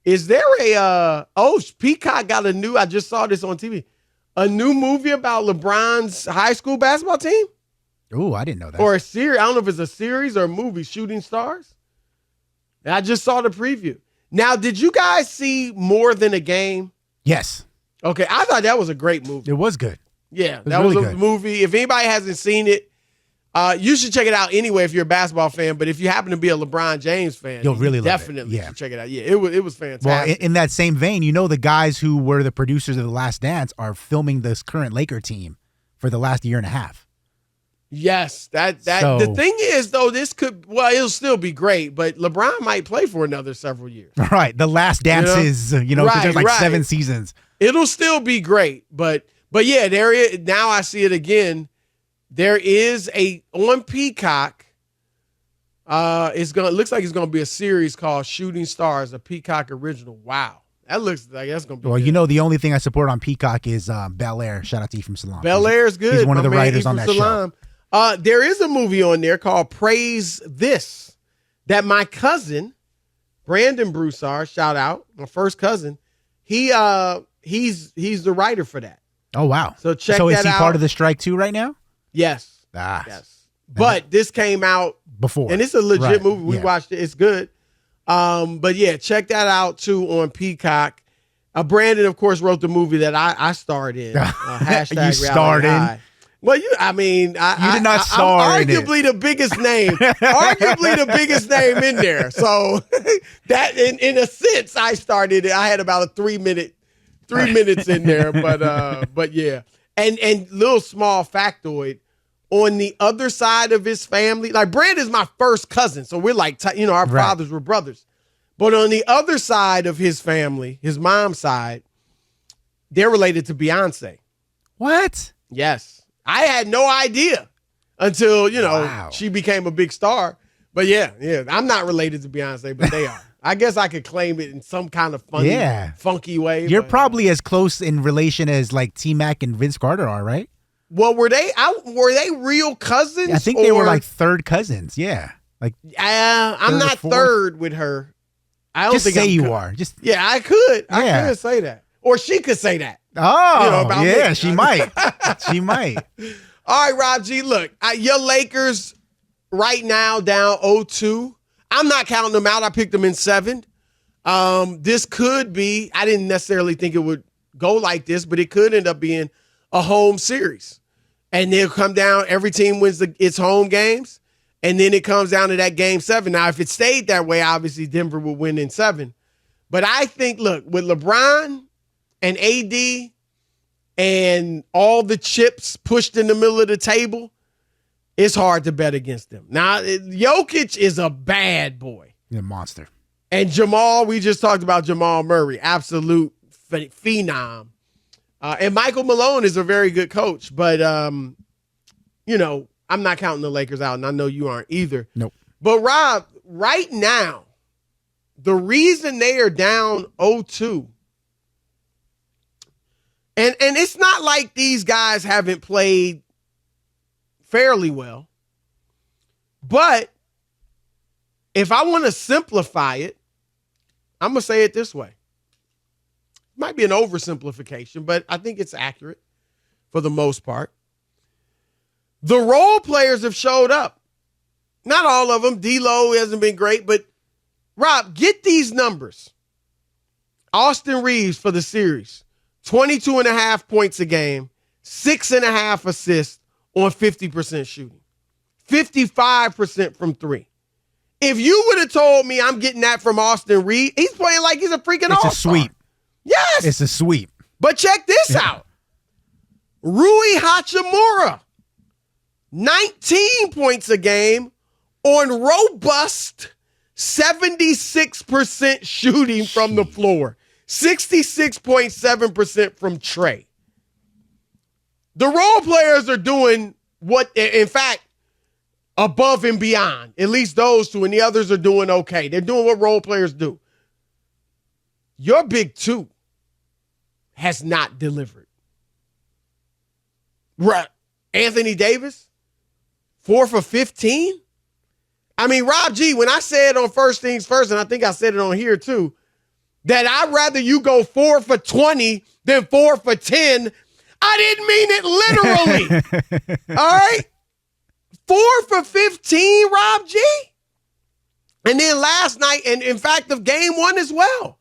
Is there Peacock got I just saw this on TV, a new movie about LeBron's high school basketball team? Ooh, I didn't know that. Or a series. I don't know if it's a series or a movie, Shooting Stars. And I just saw the preview. Now, did you guys see More Than a Game? Yes. Okay, I thought that was a great movie. It was good. Yeah, that was a movie. If anybody hasn't seen it, you should check it out anyway if you're a basketball fan. But if you happen to be a LeBron James fan, you'll really definitely should check it out. Yeah, it was fantastic. Well, in that same vein, the guys who were the producers of The Last Dance are filming this current Laker team for the last year and a half. Yes, the thing is though, it'll still be great, but LeBron might play for another several years. Right, The Last Dance is, because there's like 7 seasons. It'll still be great, but yeah, there is. Now I see it again. There is on Peacock. It looks like it's gonna be a series called Shooting Stars, a Peacock original. Wow, that looks like that's gonna be. Well, good. The only thing I support on Peacock is Bel Air. Shout out to Ephraim Salam. Bel Air is good. He's one of the writers on that show. There is a movie on there called Praise This that my cousin Brandon Broussard, shout out, my first cousin, he's the writer for that. Oh wow! So check that out. So is he part of the strike too right now? Yes. Yes. But this came out before, and it's a legit movie. We watched it; it's good. But yeah, check that out too on Peacock. Brandon, of course, wrote the movie that I starred in. Hashtag you starred in. Well, you did not star in it. Arguably the biggest name. Arguably the biggest name in there. So that, in a sense, I started it. I had about a 3 minutes in there, but yeah. And little small factoid, on the other side of his family, like Brand is my first cousin, so we're like, our fathers were brothers. But on the other side of his family, his mom's side, they're related to Beyonce. What? Yes. I had no idea until, she became a big star. But yeah, I'm not related to Beyonce, but they are. I guthey could claim it in some kind of funny, funky way. You're probably as close in relation as like T-Mac and Vince Carter are, right? Well, were they real cousins? I think they were like third cousins. Yeah. Like I'm not third with her. I don't think say you are. I could. I could say that. Or she could say that. Oh, about me. She might. She might. All right, Rob G, look, your Lakers right now down 0-2. I'm not counting them out. I picked them in 7. This could be, I didn't necessarily think it would go like this, but it could end up being a home series. And they'll come down, every team wins its home games, and then it comes down to that game 7. Now, if it stayed that way, obviously Denver would win in 7. But I think, look, with LeBron and AD and all the chips pushed in the middle of the table, it's hard to bet against them. Now, Jokic is a bad boy. He's a monster. And Jamal, we just talked about Jamal Murray, absolute phenom. And Michael Malone is a very good coach, but, I'm not counting the Lakers out, and I know you aren't either. Nope. But, Rob, right now, the reason they are down 0-2, and it's not like these guys haven't played fairly well, but if I want to simplify it, I'm going to say it this way. It might be an oversimplification, but I think it's accurate for the most part. The role players have showed up. Not all of them. D-Lo hasn't been great, but Rob, get these numbers. Austin Reeves for the series, 22.5 points a game, 6.5 assists on 50% shooting, 55% from 3. If you would have told me I'm getting that from Austin Reeves, he's playing like he's a freaking all-star. It's a sweep. Yes. It's a sweep. But check this out. Rui Hachimura, 19 points a game on robust 76% shooting from the floor, 66.7% from Trey. The role players are doing what, in fact, above and beyond. At least those two, and the others are doing okay. They're doing what role players do. Your big two has not delivered. Right. Anthony Davis, 4 for 15. I mean, Rob G, when I said on First Things First, and I think I said it on here too, that I'd rather you go 4 for 20 than 4 for 10. I didn't mean it literally. All right? 4 for 15, Rob G. And then last night, and in fact, of game one as well,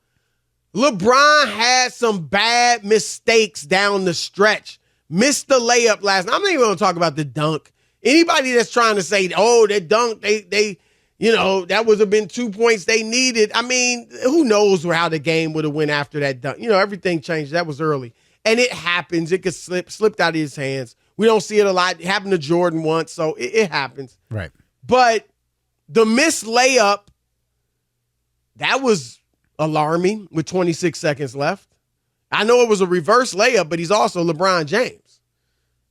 LeBron had some bad mistakes down the stretch. Missed the layup last night. I'm not even going to talk about the dunk. Anybody that's trying to say, oh, that dunk, they that would have been 2 points they needed. I mean, who knows how the game would have went after that dunk. Everything changed. That was early. And it happens. It could slipped out of his hands. We don't see it a lot. It happened to Jordan once, so it happens. Right. But the missed layup, that was alarming with 26 seconds left. I know it was a reverse layup, but he's also LeBron James.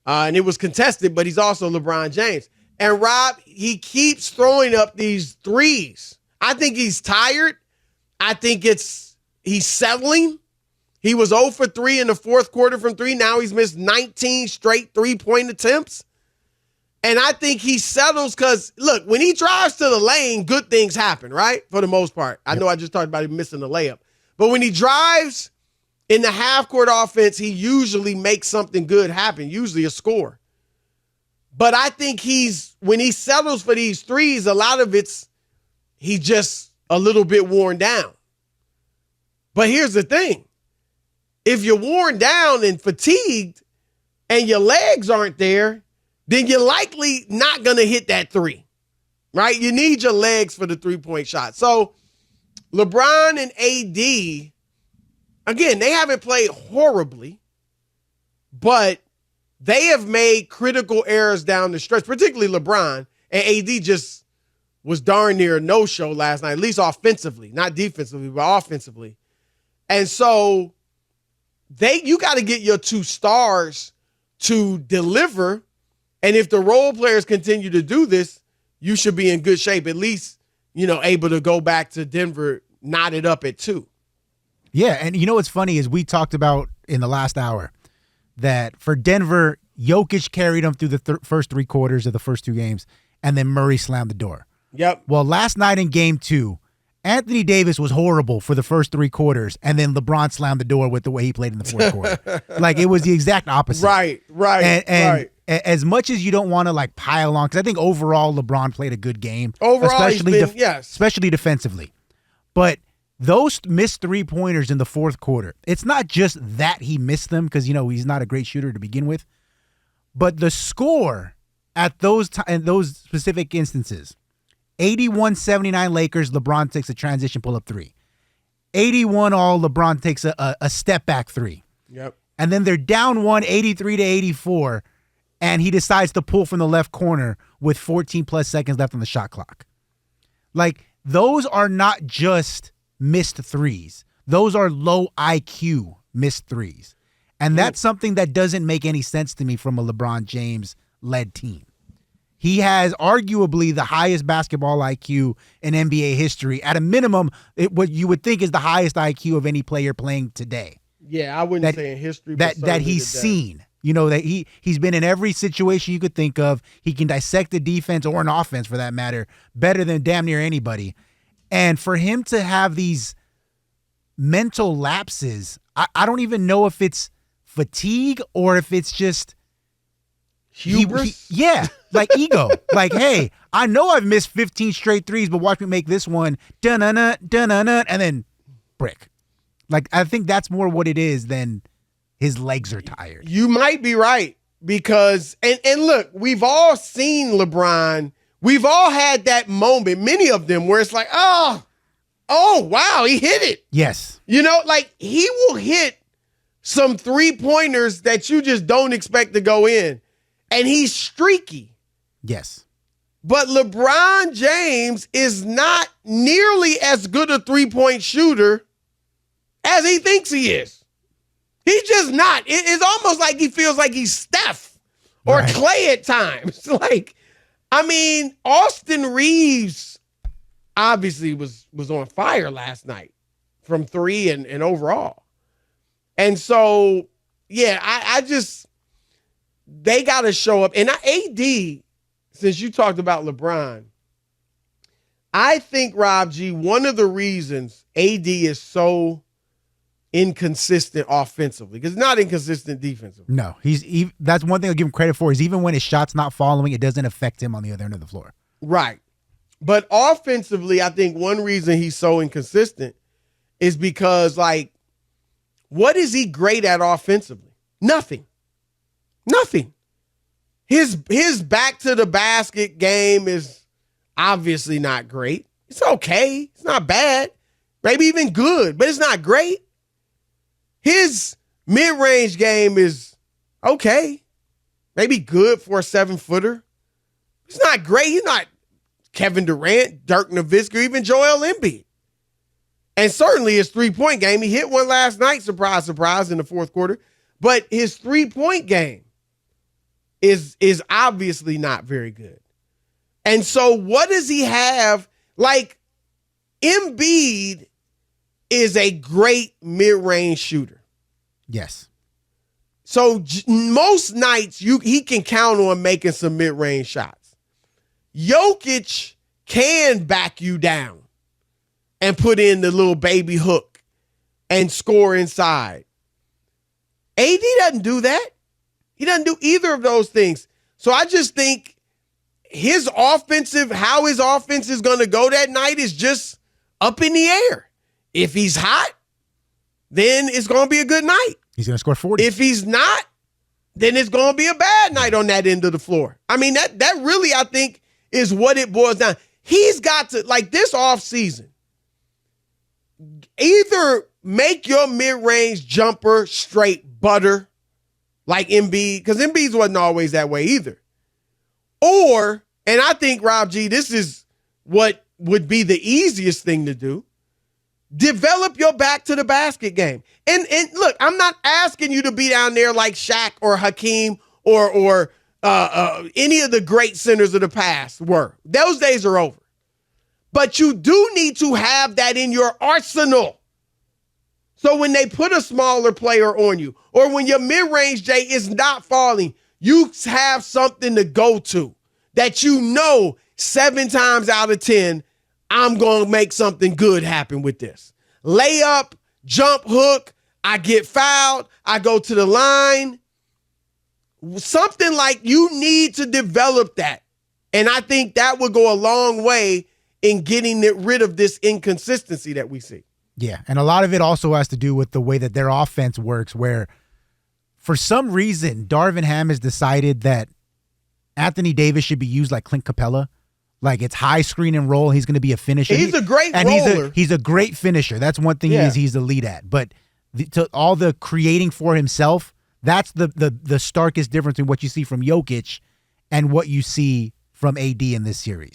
And it was contested, but he's also LeBron James. And Rob, he keeps throwing up these threes. I think he's tired. I think he's settling. He was 0 for 3 in the fourth quarter from 3. Now he's missed 19 straight 3-point attempts. And I think he settles because, look, when he drives to the lane, good things happen, right? For the most part. I know I just talked about him missing the layup. But when he drives in the half-court offense, he usually makes something good happen, usually a score. But I think when he settles for these threes, a lot of he's just a little bit worn down. But here's the thing. If you're worn down and fatigued and your legs aren't there, then you're likely not going to hit that three, right? You need your legs for the three-point shot. So LeBron and AD, again, they haven't played horribly, but they have made critical errors down the stretch, particularly LeBron. And AD just was darn near a no-show last night, at least offensively, not defensively, but offensively. And so you got to get your two stars to deliver. And if the role players continue to do this, you should be in good shape, at least, able to go back to Denver, knotted up at 2. Yeah, and what's funny is we talked about in the last hour that for Denver, Jokic carried them through the first 3 quarters of the first 2 games, and then Murray slammed the door. Yep. Well, last night in game 2, Anthony Davis was horrible for the first 3 quarters, and then LeBron slammed the door with the way he played in the fourth quarter. Like, it was the exact opposite. Right. And as much as you don't want to pile on, because I think overall LeBron played a good game. Overall, especially defensively. But those missed 3-pointers in the fourth quarter, it's not just that he missed them because, he's not a great shooter to begin with, but the score at those specific instances, 81-79 Lakers, LeBron takes a transition pull-up 3. 81-all, LeBron takes a step-back 3. Yep. And then they're down 1, 83-84, and he decides to pull from the left corner with 14-plus seconds left on the shot clock. Those are not just missed threes. Those are low IQ missed threes. And that's something that doesn't make any sense to me from a LeBron James-led team. He has arguably the highest basketball IQ in NBA history. At a minimum, what you would think is the highest IQ of any player playing today. Yeah, I wouldn't say in history. But that he's seen. That he's been in every situation you could think of. He can dissect a defense or an offense, for that matter, better than damn near anybody. And for him to have these mental lapses, I don't even know if it's fatigue or if it's just hubris. Ego. Hey, I know I've missed 15 straight threes, but watch me make this one. Dun-dun-dun, dun-dun-dun, and then brick. I think that's more what it is than his legs are tired. You might be right because, and look, we've all seen LeBron. We've all had that moment, many of them, where it's like, oh, wow, he hit it. Yes. He will hit some 3-pointers that you just don't expect to go in. And he's streaky. Yes. But LeBron James is not nearly as good a 3-point shooter as he thinks he is. He's just not. It's almost like he feels like he's Steph or Clay at times. Austin Reeves obviously was on fire last night from 3 and overall. And so, yeah, they got to show up. And AD, since you talked about LeBron, I think, Rob G, one of the reasons AD is so inconsistent offensively because not inconsistent defensively. No, that's one thing I'll give him credit for is even when his shot's not following, it doesn't affect him on the other end of the floor. Right. But offensively, I think one reason he's so inconsistent is because, like, what is he great at offensively? Nothing. His back to the basket game is obviously not great. It's okay. It's not bad. Maybe even good, but it's not great. His mid-range game is okay. Maybe good for a 7-footer. It's not great. He's not Kevin Durant, Dirk Nowitzki, or even Joel Embiid. And certainly his three-point game, he hit one last night, surprise, surprise, in the fourth quarter. But his three-point game is obviously not very good. And so what does he have? Like, Embiid is a great mid-range shooter. Yes. So most nights he can count on making some mid-range shots. Jokic can back you down and put in the little baby hook and score inside. AD doesn't do that. He doesn't do either of those things. So I just think how his offense is going to go that night is just up in the air. If he's hot, then it's going to be a good night. He's going to score 40. If he's not, then it's going to be a bad night on that end of the floor. I mean, that really, I think, is what it boils down. He's got to, like, this offseason, either make your mid-range jumper straight butter, like Embiid, because Embiid wasn't always that way either. Or, and I think, Rob G, this is what would be the easiest thing to do, develop your back to the basket game. And look, I'm not asking you to be down there like Shaq or Hakeem or any of the great centers of the past were. Those days are over. But you do need to have that in your arsenal. So when they put a smaller player on you, or when your mid-range J is not falling, you have something to go to that you know 7 times out of 10, I'm going to make something good happen with this. Layup, jump hook, I get fouled, I go to the line. Something like you need to develop that. And I think that would go a long way in getting rid of this inconsistency that we see. Yeah, and a lot of it also has to do with the way that their offense works, where for some reason, Darvin Ham has decided that Anthony Davis should be used like Clint Capella. Like, it's high screen and roll. He's going to be a finisher. He's a great roller. He's a great finisher. That's one thing he's elite at. But to all the creating for himself, that's the starkest difference in what you see from Jokic and what you see from AD in this series.